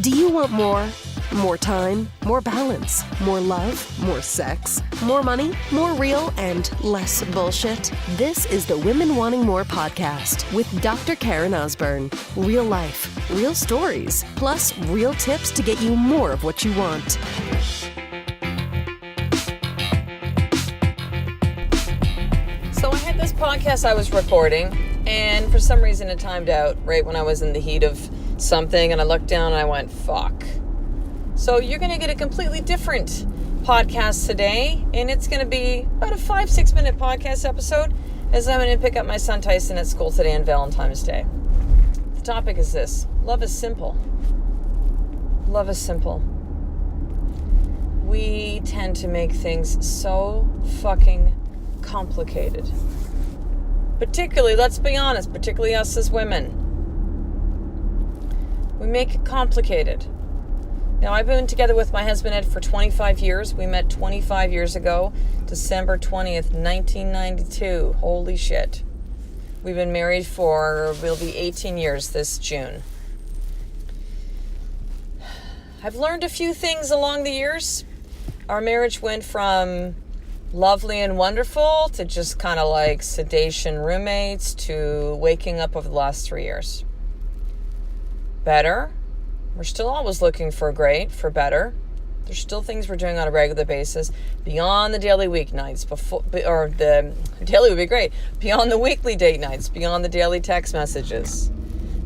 Do you want more? More time, more balance, more love, more sex, more money, more real, and less bullshit? This is the Women Wanting More podcast with Dr. Karen Osborne. Real life, real stories, plus real tips to get you more of what you want. So I had this podcast I was recording, and for some reason it timed out right when I was in the heat of something, and I looked down and I went, fuck. So you're going to get a completely different podcast today, and it's going to be about a 5-6 minute podcast episode as I'm going to pick up my son Tyson at school today on Valentine's Day. The topic is this: love is simple. Love is simple. We tend to make things so fucking complicated. Particularly, let's be honest, particularly us as women. We make it complicated. Now, I've been together with my husband, Ed, for 25 years. We met 25 years ago, December 20th, 1992. Holy shit. We've been married we'll be 18 years this June. I've learned a few things along the years. Our marriage went from lovely and wonderful to just kind of like sedation roommates to waking up over the last 3 years. Better. We're still always looking for better. There's still things we're doing on a regular basis beyond the daily weeknights, or the daily would be great, beyond the weekly date nights, beyond the daily text messages,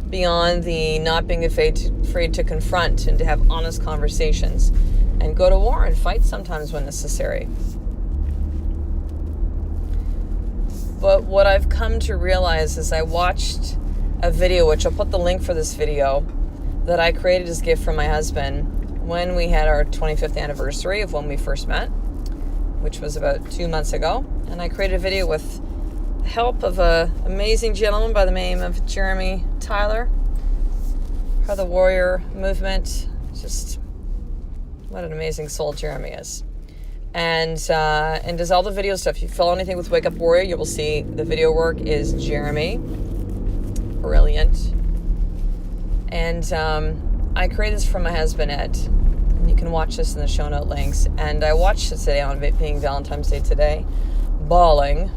beyond the not being afraid to confront and to have honest conversations and go to war and fight sometimes when necessary. But what I've come to realize is I watched a video, which I'll put the link for this video, that I created as a gift from my husband when we had our 25th anniversary of when we first met, which was about 2 months ago. And I created a video with the help of an amazing gentleman by the name of Jeremy Tyler, for the Warrior Movement. Just what an amazing soul Jeremy is. And does all the video stuff. If you follow anything with Wake Up Warrior, you will see the video work is Jeremy. Brilliant. And I created this for my husband, Ed. And you can watch this in the show note links. And I watched it today on it being Valentine's Day today. Bawling.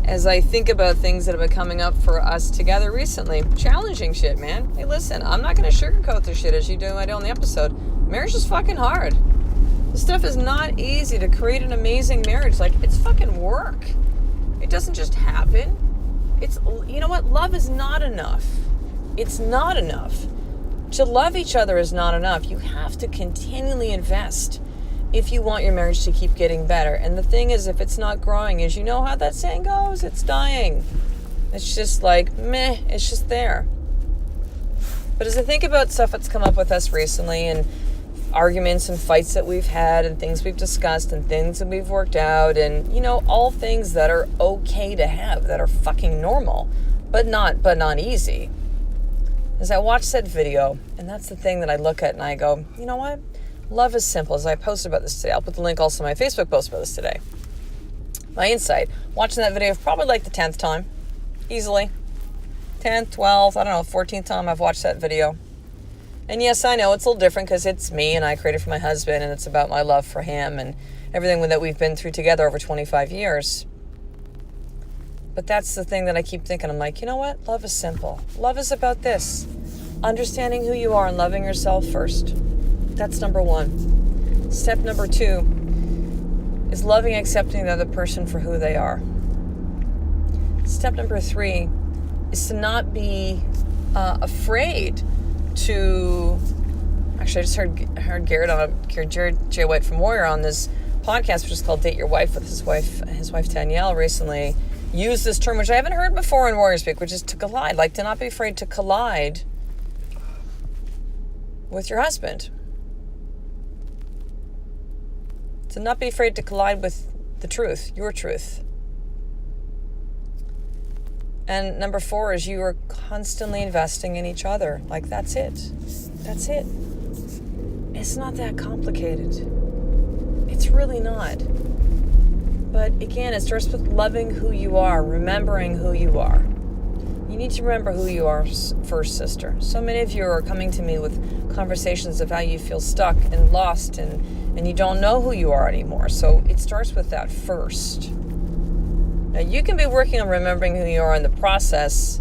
As I think about things that have been coming up for us together recently. Challenging shit, man. Hey, listen, I'm not going to sugarcoat this shit as I do on the episode. Marriage is fucking hard. This stuff is not easy to create an amazing marriage. Like, it's fucking work. It doesn't just happen. You know what? Love is not enough. It's not enough. To love each other is not enough. You have to continually invest if you want your marriage to keep getting better. And the thing is, if it's not growing, as you know how that saying goes, it's dying. It's just like, meh, it's just there. But as I think about stuff that's come up with us recently and arguments and fights that we've had and things we've discussed and things that we've worked out and, you know, all things that are okay to have, that are fucking normal, but not easy. As I watch that video, and that's the thing that I look at and I go, you know what? Love is simple. As I posted about this today, I'll put the link also on my Facebook post about this today. My insight, watching that video for probably like the 10th time, easily. 10th, 12th, I don't know, 14th time I've watched that video. And yes, I know it's a little different because it's me and I created for my husband and it's about my love for him and everything that we've been through together over 25 years. But that's the thing that I keep thinking. I'm like, you know what? Love is simple. Love is about this. Understanding who you are and loving yourself first. That's number one. Step number 2 is loving and accepting the other person for who they are. Step number 3 is to not be afraid to, actually I just heard Jared J. White from Warrior on this podcast, which is called Date Your Wife, with his wife Danielle recently used this term, which I haven't heard before in Warrior Speak, which is to collide, like to not be afraid to collide with your husband. To not be afraid to collide with the truth, your truth. And number 4 is you are constantly investing in each other. Like, that's it. That's it. It's not that complicated. It's really not. But again, it starts with loving who you are, remembering who you are. You need to remember who you are first, sister. So many of you are coming to me with conversations of how you feel stuck and lost and you don't know who you are anymore. So it starts with that first. Now, you can be working on remembering who you are in the process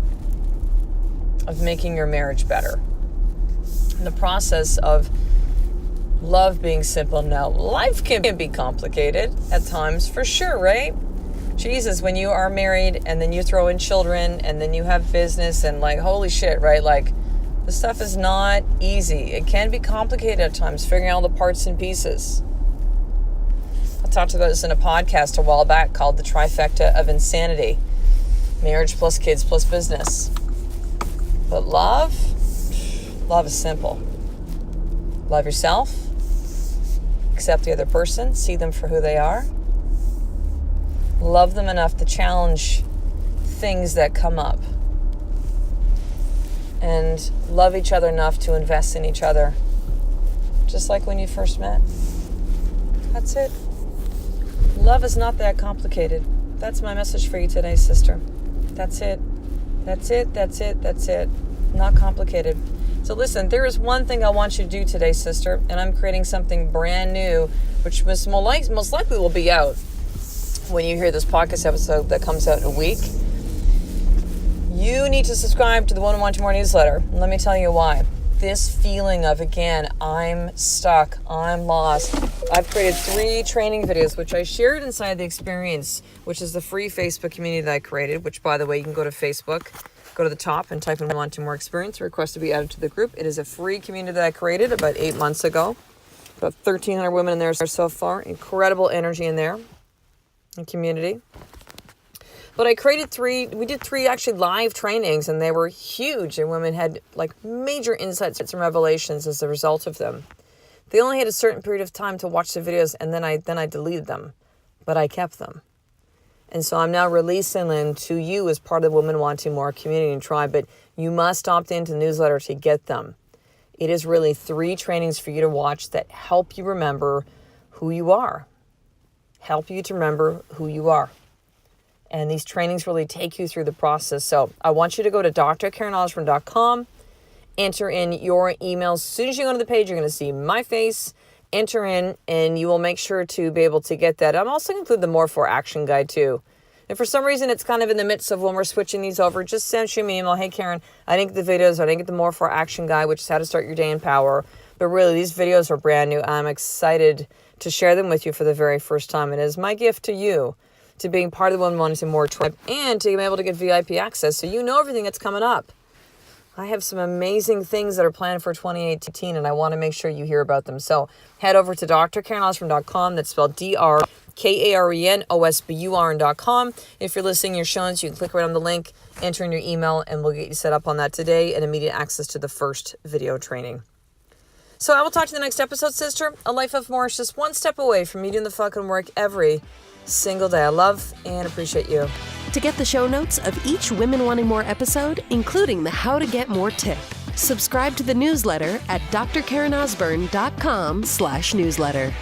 of making your marriage better. In the process of love being simple. Now, life can be complicated at times, for sure, right? Jesus, when you are married and then you throw in children and then you have business and like, holy shit, right? Like, this stuff is not easy. It can be complicated at times, figuring out all the parts and pieces. I talked about this in a podcast a while back called The Trifecta of Insanity. Marriage plus kids plus business. But love is simple. Love yourself. Accept the other person. See them for who they are. Love them enough to challenge things that come up. And love each other enough to invest in each other. Just like when you first met. That's it. Love is not that complicated. That's my message for you today, sister. That's it. That's it. That's it. That's it. Not complicated. So listen, there is one thing I want you to do today, sister, and I'm creating something brand new, which most likely will be out when you hear this podcast episode that comes out in a week. You need to subscribe to the Women Wanting More newsletter. And let me tell you why. This feeling of, again, I'm stuck, I'm lost. I've created 3 training videos, which I shared inside the experience, which is the free Facebook community that I created, which, by the way, you can go to Facebook, go to the top and type in Wanting More Experience, request to be added to the group. It is a free community that I created about 8 months ago. About 1,300 women in there so far. Incredible energy in there, in community. But I created 3, we did 3 actually live trainings, and they were huge, and women had like major insights and revelations as a result of them. They only had a certain period of time to watch the videos, and then I deleted them, but I kept them. And so I'm now releasing them to you as part of the Women Wanting More community and tribe, but you must opt into the newsletter to get them. It is really 3 trainings for you to watch that help you remember who you are. Help you to remember who you are. And these trainings really take you through the process. So I want you to go to drkarenosborne.com, enter in your emails. As soon as you go to the page, you're going to see my face, enter in, and you will make sure to be able to get that. I'm also going to include the More For Action guide too. And for some reason, it's kind of in the midst of when we're switching these over, just send you an email. Hey, Karen, I didn't get the videos. I didn't get the More For Action guide, which is how to start your day in power. But really, these videos are brand new. I'm excited to share them with you for the very first time. It is my gift to you, to being part of the Women Wanting More tribe, and to be able to get VIP access so you know everything that's coming up. I have some amazing things that are planned for 2018, and I want to make sure you hear about them. So head over to drkarenosborne.com. That's spelled DRKARENOSBURN.com. If you're listening to your shows, you can click right on the link, enter in your email, and we'll get you set up on that today and immediate access to the first video training. So I will talk to you in the next episode, sister. A life of more is just one step away from you doing the fucking work every single day. I love and appreciate you. To get the show notes of each Women Wanting More episode, including the How to Get More tip, subscribe to the newsletter at drkarenosborne.com/newsletter.